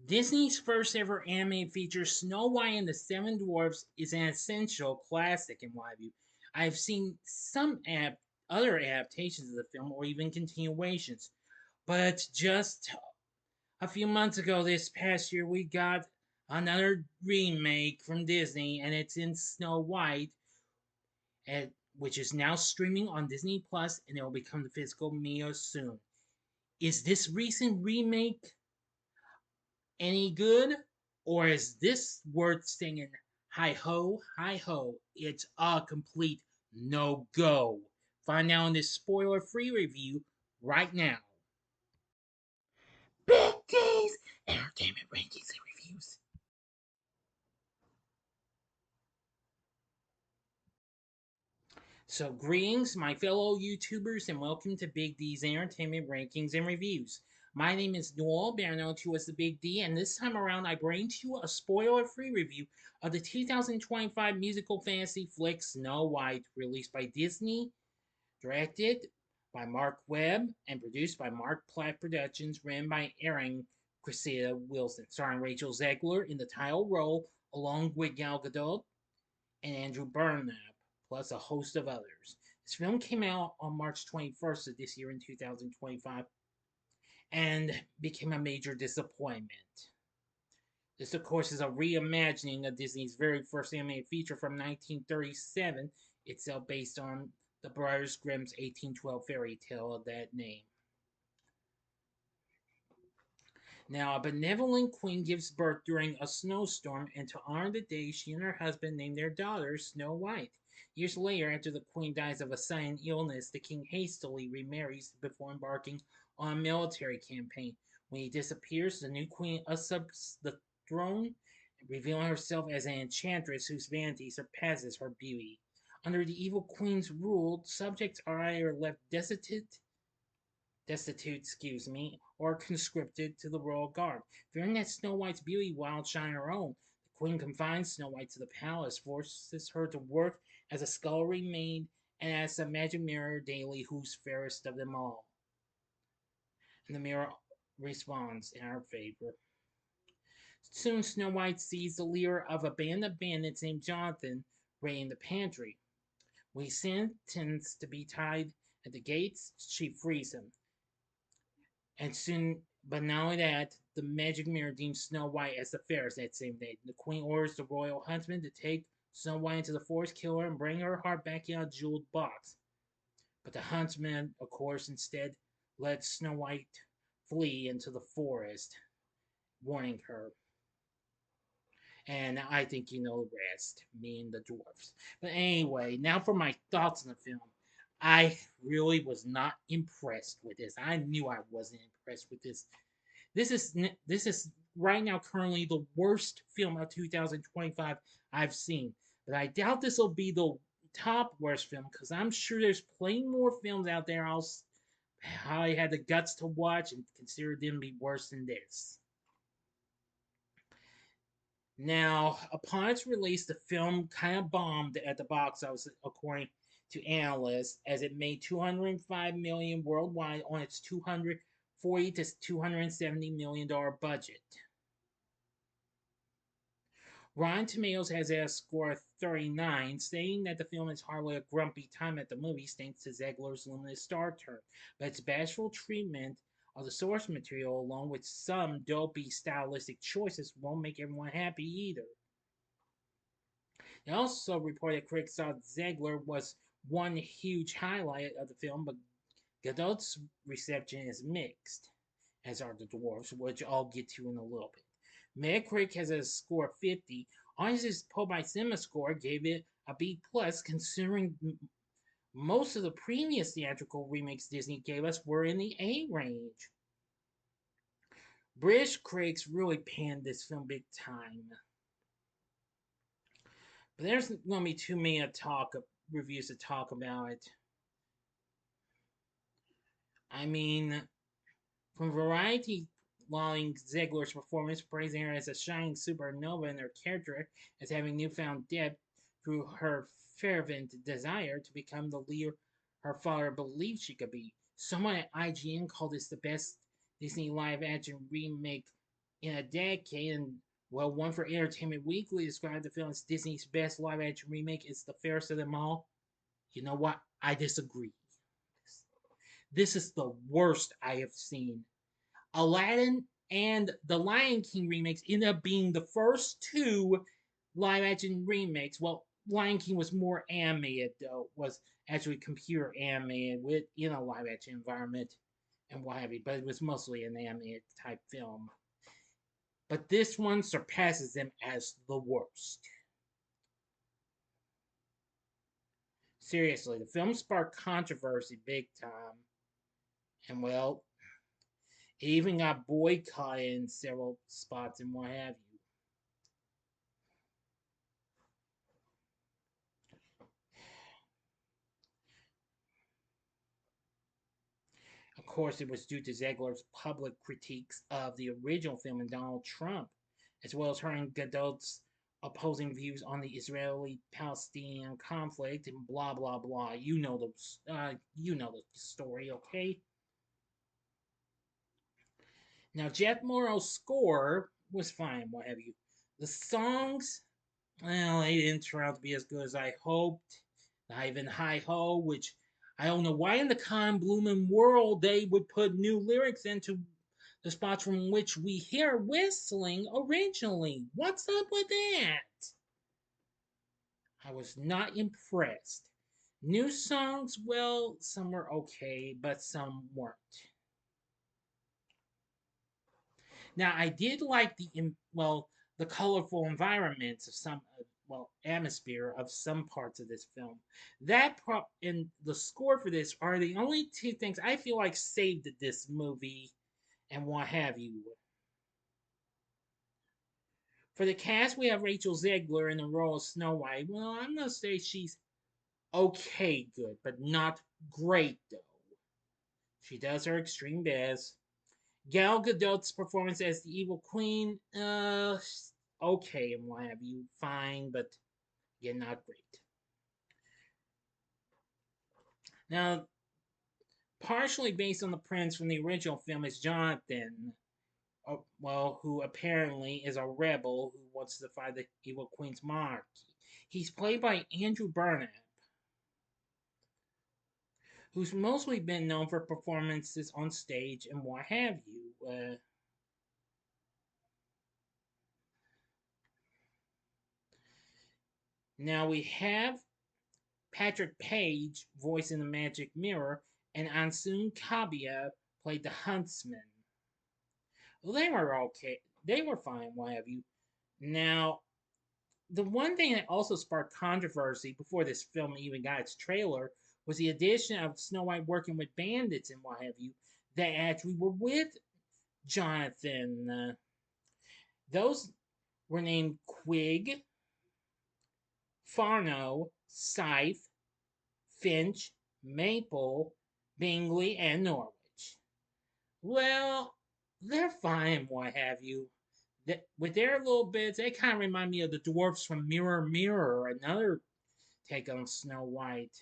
Disney's first ever animated feature, Snow White and the Seven Dwarfs, is an essential classic in my view. I've seen some other adaptations of the film or even continuations, but just a few months ago, this past year, we got another remake from Disney, and it's in Snow White, which is now streaming on Disney Plus, and it will become the physical media soon. Is this recent remake any good, or is this worth singing hi ho? It's a complete no go. Find out in this spoiler free review right now. Big D's Entertainment Rankings and Reviews. So, greetings, my fellow YouTubers, and welcome to Big D's Entertainment Rankings and Reviews. My name is Noel, better known to as the Big D, and this time around I bring to you a spoiler-free review of the 2025 musical fantasy flick Snow White, released by Disney, directed by Mark Webb, and produced by Mark Platt Productions, written by Aaron Cressida Wilson, starring Rachel Zegler in the title role, along with Gal Gadot and Andrew Burnap, plus a host of others. This film came out on March 21st of this year in 2025 and became a major disappointment. This, of course, is a reimagining of Disney's very first animated feature from 1937, itself based on the Brothers Grimm's 1812 fairy tale of that name. Now, a benevolent queen gives birth during a snowstorm, and to honor the day, she and her husband name their daughter Snow White. Years later, after the queen dies of a sudden illness, the king hastily remarries before embarking on a military campaign. When he disappears, the new queen usurps the throne, revealing herself as an enchantress whose vanity surpasses her beauty. Under the evil queen's rule, subjects are either left destitute, or conscripted to the royal guard. Fearing that Snow White's beauty will outshine her own, the queen confines Snow White to the palace, forces her to work as a scullery maid and as a magic mirror daily, who's fairest of them all. And the mirror responds in her favor. Soon Snow White sees the leader of a band of bandits named Jonathan raiding the pantry. When he's sentenced to be tied at the gates, she frees him. And soon, but not only that, the magic mirror deems Snow White as the fairest that same day. The queen orders the royal huntsman to take Snow White into the forest, kill her, and bring her heart back in a jeweled box. But the huntsman, of course, instead lets Snow White flee into the forest, warning her. And I think you know the rest, me and the dwarfs. But anyway, now for my thoughts on the film. I really was not impressed with this. I knew I wasn't impressed with this. This is right now currently the worst film of 2025 I've seen. But I doubt this will be the top worst film because I'm sure there's plenty more films out there I had the guts to watch and consider them to be worse than this. Now, upon its release, the film kind of bombed at the box office, according to analysts, as it made 205 million worldwide on its 240 to 270 million-dollar budget. Rotten Tomatoes has a score of 39, saying that the film is hardly a grumpy time at the movies thanks to Zegler's limited star turn, but its bashful treatment of the source material, along with some dopey stylistic choices, won't make everyone happy either. They also reported critics thought Zegler was one huge highlight of the film, but Gadot's reception is mixed, as are the dwarves, which I'll get to in a little bit. Metacritic has a score of 50. Audience's Poll by Cinema score gave it a B+, considering most of the previous theatrical remakes Disney gave us were in the A range. British critics really panned this film big time. But there's going to be too many reviews to talk about it. I mean, from Variety lauding Zegler's performance, praising her as a shining supernova and her character as having newfound depth through her fervent desire to become the leader her father believed she could be. Someone at IGN called this the best Disney live-action remake in a decade. And well, one for Entertainment Weekly described the film as Disney's best live action remake. It's the fairest of them all. You know what? I disagree. This is the worst I have seen. Aladdin and the Lion King remakes ended up being the first two live action remakes. Well, Lion King was more animated though, was actually computer animated with in a live action environment and what have you, but it was mostly an animated type film. But this one surpasses them as the worst. Seriously, the film sparked controversy big time, and well, it even got boycotted in several spots and what have you. Of course, it was due to Zegler's public critiques of the original film and Donald Trump, as well as her and Gadot's opposing views on the Israeli-Palestinian conflict and blah blah blah. You know the story, okay? Now, Jeff Morrow's score was fine, what have you. The songs, well, they didn't turn out to be as good as I hoped. Not even Hi Ho, which I don't know why in the Con Bloomin' world they would put new lyrics into the spots from which we hear whistling originally. What's up with that? I was not impressed. New songs, well, some were okay, but some weren't. Now, I did like the colorful environments of some atmosphere of some parts of this film. That prop and the score for this are the only two things I feel like saved this movie and what have you. For the cast, we have Rachel Zegler in the role of Snow White. Well, I'm gonna say she's okay, good, but not great though. She does her extreme best. Gal Gadot's performance as the evil queen, okay and what have you, fine, but again, not great. Now, partially based on the prince from the original film is Jonathan, who apparently is a rebel who wants to defy the evil queen's monarchy. He's played by Andrew Burnap, who's mostly been known for performances on stage and what have you. Now we have Patrick Page voicing the magic mirror, and Ansun Kabia played the huntsman. Well, they were okay. They were fine, what have you. Now, the one thing that also sparked controversy before this film even got its trailer was the addition of Snow White working with bandits and what have you that actually were with Jonathan. Those were named Quig, Farno, Scythe, Finch, Maple, Bingley, and Norwich. Well, they're fine, what have you. With their little bits, they kind of remind me of the dwarfs from Mirror Mirror, another take on Snow White.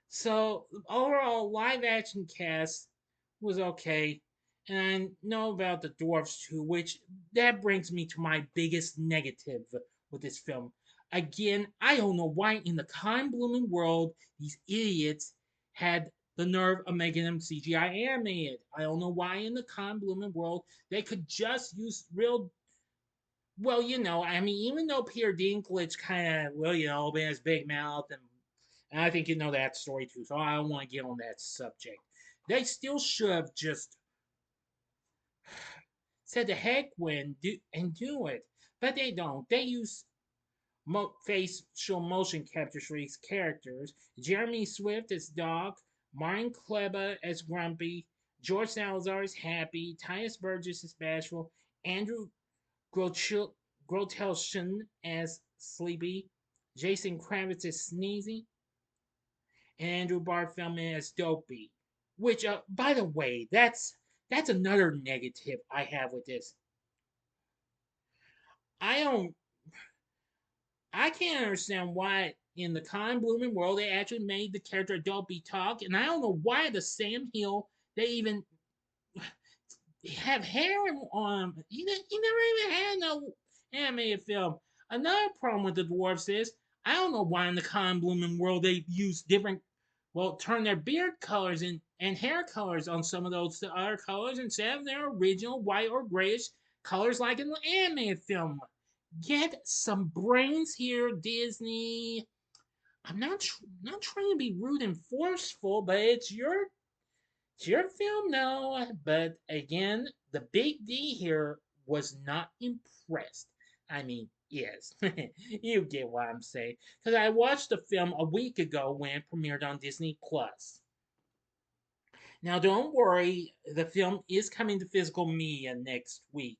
So overall, live action cast was okay, and I know about the dwarfs too, which that brings me to my biggest negative with this film. Again, I don't know why in the kind blooming world these idiots had the nerve of making them CGI animated. I don't know why in the kind blooming world they could just use real. Well, I mean, even though Peter Dinklage kind of, has big mouth and I think you know that story too, so I don't want to get on that subject. They still should have just said the heck when do it, but they don't. They use facial motion capture for these characters. Jeremy Swift as Doc, Martin Kleba as Grumpy, George Salazar is Happy, Titus Burgess is Bashful, Andrew Grotelshin as Sleepy, Jason Kravitz as Sneezy, and Andrew Barthelman as Dopey. Which, by the way, that's another negative I have with this. I don't, I can't understand why in the Con Blooming world they actually made the character Dopey talk, and I don't know why the Sam Hill they even have hair on. You never even had no animated film. Another problem with the dwarfs is I don't know why in the Con Blooming world they use different, well, turn their beard colors and hair colors on some of those to other colors instead of their original white or grayish colors like in the animated film. Get some brains here, Disney. I'm not trying to be rude and forceful, but it's your film, no. But again, the big D here was not impressed. I mean, yes, you get what I'm saying. Because I watched the film a week ago when it premiered on Disney Plus. Now, don't worry, the film is coming to physical media next week.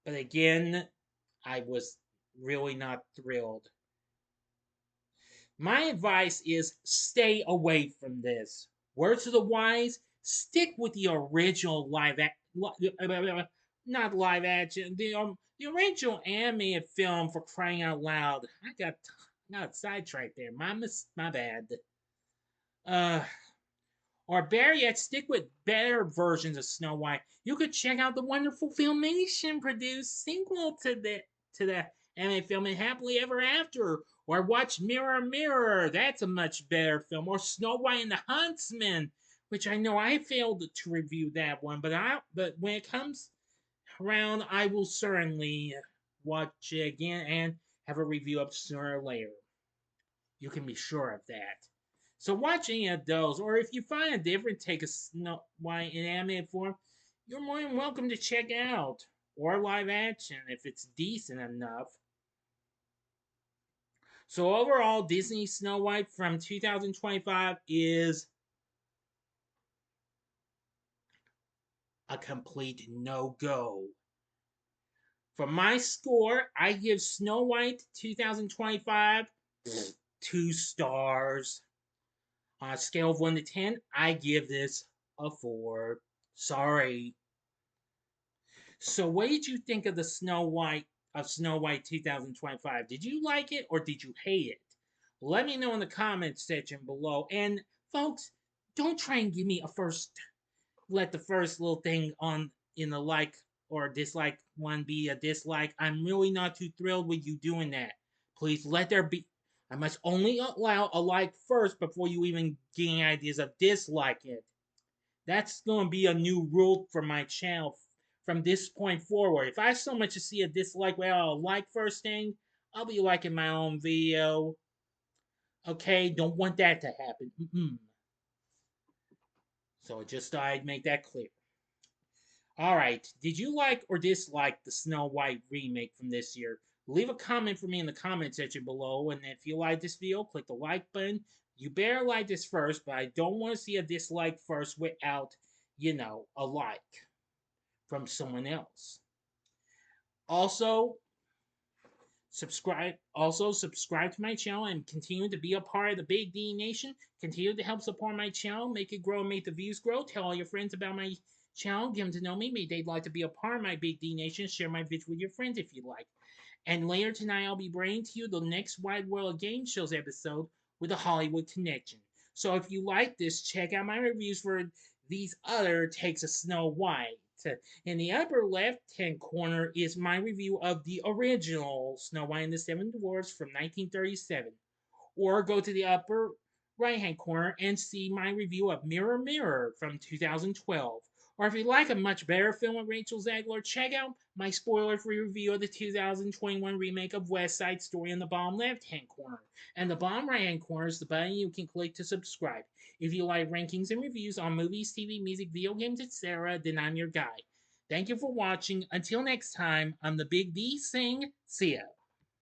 But again, I was really not thrilled. My advice is stay away from this. Words of the wise, stick with the original not live action, the original animated film for crying out loud. I got sidetracked there. My bad. Uh, or better yet, stick with better versions of Snow White. You could check out the wonderful Filmation produced sequel to the anime film and Happily Ever After, or watch Mirror Mirror. That's a much better film. Or Snow White and the Huntsman, which I know I failed to review that one, but when it comes around, I will certainly watch it again and have a review up sooner or later. You can be sure of that. So watch any of those, or if you find a different take of Snow White in animated form, you're more than welcome to check it out, or live action if it's decent enough. So overall, Disney Snow White from 2025 is a complete no-go. For my score, I give Snow White 2025 2 stars. On a scale of 1 to 10, I give this a 4. Sorry. So, what did you think of the Snow White 2025? Did you like it or did you hate it? Let me know in the comments section below. And folks, don't try and give me a first. Let the first little thing on in the like or dislike one be a dislike. I'm really not too thrilled with you doing that. Please let there be. I must only allow a like first before you even getting ideas of dislike it. That's going to be a new rule for my channel from this point forward. If I so much as see a dislike without a like first thing, I'll be liking my own video. Okay, don't want that to happen. So just thought I'd make that clear. Alright, did you like or dislike the Snow White remake from this year? Leave a comment for me in the comment section below, and if you like this video, click the like button. You better like this first, but I don't want to see a dislike first without, a like from someone else. Also, subscribe to my channel and continue to be a part of the Big D Nation. Continue to help support my channel, make it grow, make the views grow. Tell all your friends about my channel, get them to know me. Maybe they'd like to be a part of my Big D Nation. Share my vids with your friends if you like. And later tonight, I'll be bringing to you the next Wide World of Game Shows episode with a Hollywood connection. So if you like this, check out my reviews for these other takes of Snow White. In the upper left-hand corner is my review of the original Snow White and the Seven Dwarfs from 1937. Or go to the upper right-hand corner and see my review of Mirror Mirror from 2012. Or if you like a much better film with Rachel Zegler, check out my spoiler-free review of the 2021 remake of West Side Story in the bottom left-hand corner. And the bottom right-hand corner is the button you can click to subscribe. If you like rankings and reviews on movies, TV, music, video games, etc., then I'm your guy. Thank you for watching. Until next time, I'm the Big D saying, see ya.